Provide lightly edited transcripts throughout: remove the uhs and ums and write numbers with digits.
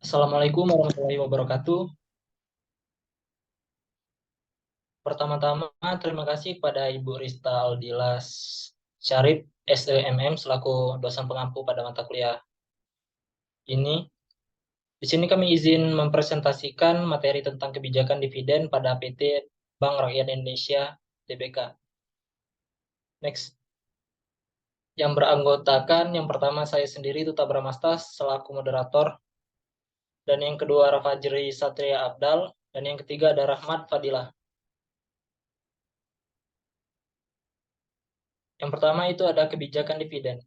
Assalamualaikum warahmatullahi wabarakatuh. Pertama-tama, terima kasih kepada Ibu Rista Aldila Syarif, SEMM, selaku dosen pengampu pada mata kuliah ini. Di sini kami izin mempresentasikan materi tentang kebijakan dividen pada PT Bank Rakyat Indonesia, TBK. Next. Yang beranggotakan, yang pertama saya sendiri, Tuta Bramasta, selaku moderator. Dan yang kedua, Rafajri Satria Abdal. Dan yang ketiga ada Rahmat Fadilah. Yang pertama itu ada kebijakan dividen.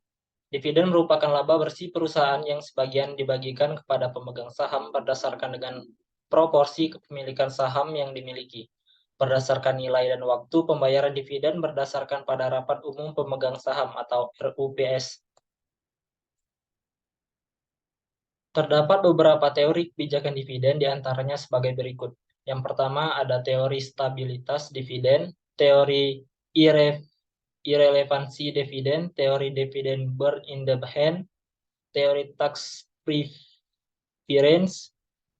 Dividen merupakan laba bersih perusahaan yang sebagian dibagikan kepada pemegang saham berdasarkan dengan proporsi kepemilikan saham yang dimiliki. Berdasarkan nilai dan waktu pembayaran dividen berdasarkan pada rapat umum pemegang saham atau RUPS. Terdapat beberapa teori kebijakan dividen diantaranya sebagai berikut. Yang pertama ada teori stabilitas dividen, teori irrelevansi dividen, teori dividen bird in the hand, teori tax preference,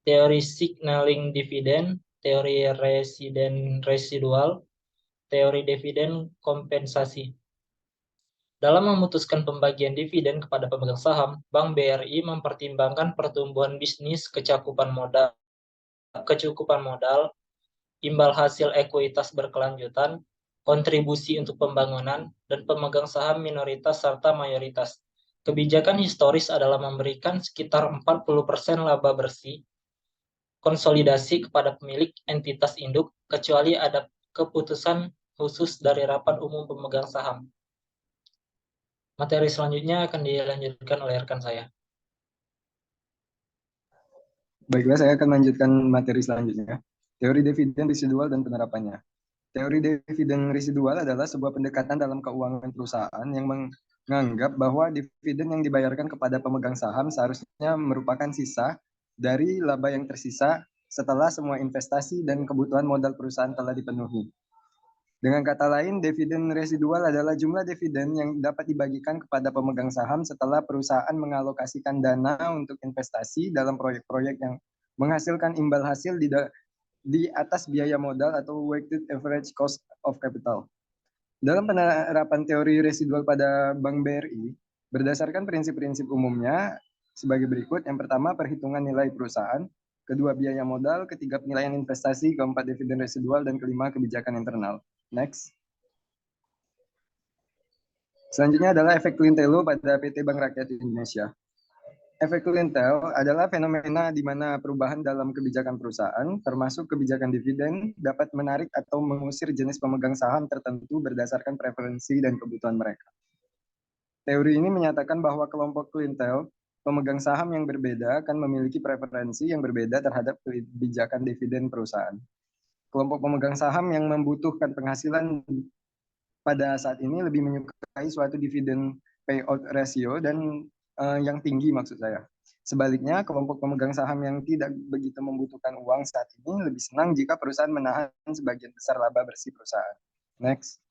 teori signaling dividen, teori residen residual, teori dividen kompensasi. Dalam memutuskan pembagian dividen kepada pemegang saham, Bank BRI mempertimbangkan pertumbuhan bisnis, kecukupan modal, imbal hasil ekuitas berkelanjutan, kontribusi untuk pembangunan, dan pemegang saham minoritas serta mayoritas. Kebijakan historis adalah memberikan sekitar 40% laba bersih konsolidasi kepada pemilik entitas induk, kecuali ada keputusan khusus dari rapat umum pemegang saham. Materi selanjutnya akan dilanjutkan oleh rekan saya. Baiklah, saya akan melanjutkan materi selanjutnya. Teori dividen residual dan penerapannya. Teori dividen residual adalah sebuah pendekatan dalam keuangan perusahaan yang menganggap bahwa dividen yang dibayarkan kepada pemegang saham seharusnya merupakan sisa dari laba yang tersisa setelah semua investasi dan kebutuhan modal perusahaan telah dipenuhi. Dengan kata lain, dividen residual adalah jumlah dividen yang dapat dibagikan kepada pemegang saham setelah perusahaan mengalokasikan dana untuk investasi dalam proyek-proyek yang menghasilkan imbal hasil di atas biaya modal atau weighted average cost of capital. Dalam penerapan teori residual pada Bank BRI, berdasarkan prinsip-prinsip umumnya sebagai berikut. Yang pertama, perhitungan nilai perusahaan. Kedua, biaya modal. Ketiga, penilaian investasi. Keempat, dividen residual. Dan kelima, kebijakan internal. Next. Selanjutnya adalah efek klientelo pada PT Bank Rakyat Indonesia. Efek klientel adalah fenomena di mana perubahan dalam kebijakan perusahaan, termasuk kebijakan dividen, dapat menarik atau mengusir jenis pemegang saham tertentu berdasarkan preferensi dan kebutuhan mereka. Teori ini menyatakan bahwa kelompok klientel pemegang saham yang berbeda akan memiliki preferensi yang berbeda terhadap kebijakan dividen perusahaan. Kelompok pemegang saham yang membutuhkan penghasilan pada saat ini lebih menyukai suatu dividen payout ratio dan yang tinggi maksud saya. Sebaliknya, kelompok pemegang saham yang tidak begitu membutuhkan uang saat ini lebih senang jika perusahaan menahan sebagian besar laba bersih perusahaan. Next.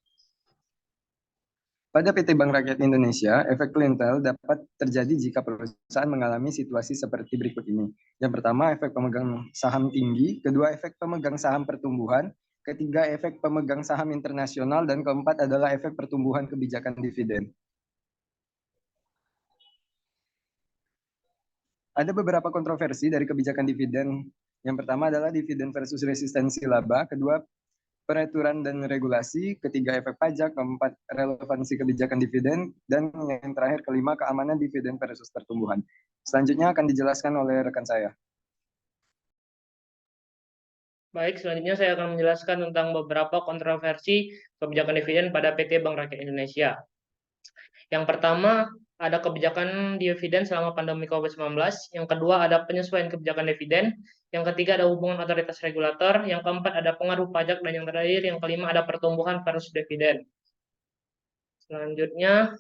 Pada PT Bank Rakyat Indonesia, efek klientel dapat terjadi jika perusahaan mengalami situasi seperti berikut ini. Yang pertama, efek pemegang saham tinggi. Kedua, efek pemegang saham pertumbuhan. Ketiga, efek pemegang saham internasional. Dan keempat adalah efek pertumbuhan kebijakan dividen. Ada beberapa kontroversi dari kebijakan dividen. Yang pertama adalah dividen versus resistensi laba. Kedua, peraturan dan regulasi. Ketiga, efek pajak. Keempat, relevansi kebijakan dividen. Dan yang terakhir, kelima, keamanan dividen versus pertumbuhan. Selanjutnya akan dijelaskan oleh rekan saya. Baik, selanjutnya saya akan menjelaskan tentang beberapa kontroversi kebijakan dividen pada PT Bank Rakyat Indonesia. Yang pertama, ada kebijakan dividen selama pandemi COVID-19. Yang kedua, ada penyesuaian kebijakan dividen. Yang ketiga, ada hubungan otoritas regulator. Yang keempat, ada pengaruh pajak. Dan yang terakhir, yang kelima, ada pertumbuhan versus dividen. Selanjutnya,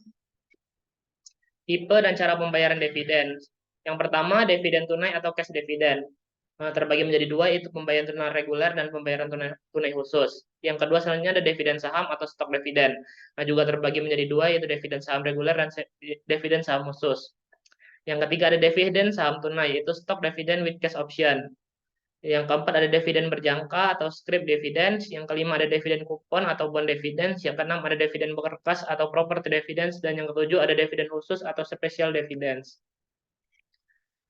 tipe dan cara pembayaran dividen. Yang pertama, dividen tunai atau cash dividen. terbagi menjadi dua, yaitu pembayaran tunai reguler dan pembayaran tunai khusus. Yang kedua selanjutnya ada dividen saham atau stok dividen. Nah, juga terbagi menjadi dua, yaitu dividen saham reguler dan dividen saham khusus. Yang ketiga ada dividen saham tunai, yaitu stok dividen with cash option. Yang keempat ada dividen berjangka atau scrip dividends. Yang kelima ada dividen kupon atau bond dividends. Yang keenam ada dividen berkas atau property dividends. Dan yang ketujuh ada dividen khusus atau special dividends.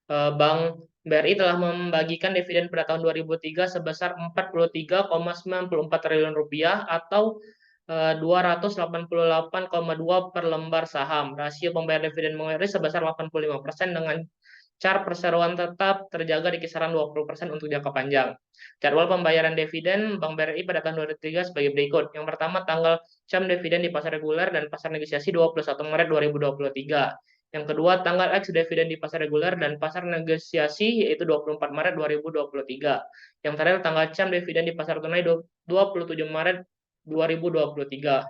Bank BRI telah membagikan dividen pada tahun 2003 sebesar 43,94 triliun rupiah atau 288,2 per lembar saham. Rasio pembayaran dividen Bank BRI sebesar 85% dengan cara perseroan tetap terjaga di kisaran 20% untuk jangka panjang. Jadwal pembayaran dividen Bank BRI pada tahun 2003 sebagai berikut. Yang pertama, tanggal jam dividen di pasar reguler dan pasar negosiasi 21 Maret 2023. Yang kedua, tanggal X dividen di pasar reguler dan pasar negosiasi yaitu 24 Maret 2023. Yang terakhir, tanggal jam dividen di pasar tunai 27 Maret 2023.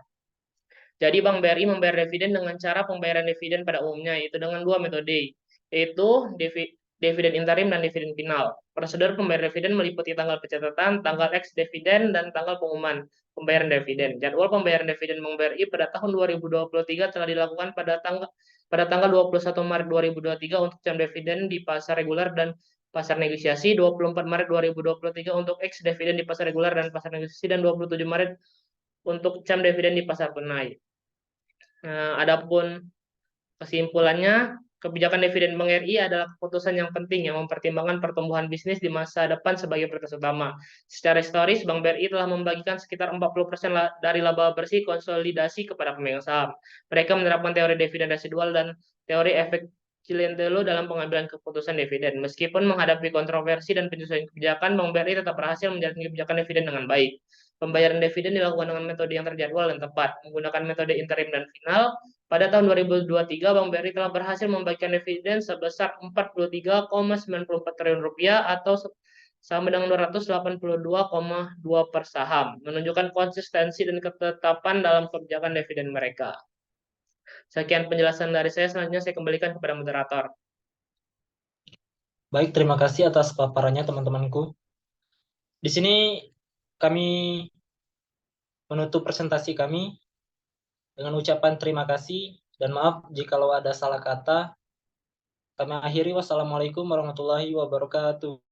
Jadi Bank BRI membayar dividen dengan cara pembayaran dividen pada umumnya, yaitu dengan dua metode, yaitu dividen interim dan dividen final. Prosedur pembayaran dividen meliputi tanggal pencatatan, tanggal X dividen, dan tanggal pengumuman pembayaran dividen. Jadwal pembayaran dividen Bank BRI pada tahun 2023 telah dilakukan pada tanggal 21 Maret 2023 untuk jam dividen di pasar reguler dan pasar negosiasi, 24 Maret 2023 untuk X dividen di pasar reguler dan pasar negosiasi, dan 27 Maret untuk jam dividen di pasar tunai. Adapun kesimpulannya, kebijakan dividen Bank RI adalah keputusan yang penting yang mempertimbangkan pertumbuhan bisnis di masa depan sebagai prioritas utama. Secara historis, Bank BRI telah membagikan sekitar 40% dari laba bersih konsolidasi kepada pemegang saham. Mereka menerapkan teori dividen residual dan teori efek Cilentelo dalam pengambilan keputusan dividen. Meskipun menghadapi kontroversi dan penyesuaian kebijakan, Bank BRI tetap berhasil menjalankan kebijakan dividen dengan baik. Pembayaran dividen dilakukan dengan metode yang terjadwal dan tepat, menggunakan metode interim dan final. Pada tahun 2023, Bank BRI telah berhasil membagikan dividen sebesar 43,94 triliun rupiah atau sama dengan 282,2 per saham, menunjukkan konsistensi dan ketetapan dalam kebijakan dividen mereka. Sekian penjelasan dari saya, selanjutnya saya kembalikan kepada moderator. Baik, terima kasih atas paparannya teman-temanku. Di sini kami menutup presentasi kami dengan ucapan terima kasih dan maaf jikalau ada salah kata. Kami akhiri, wassalamualaikum warahmatullahi wabarakatuh.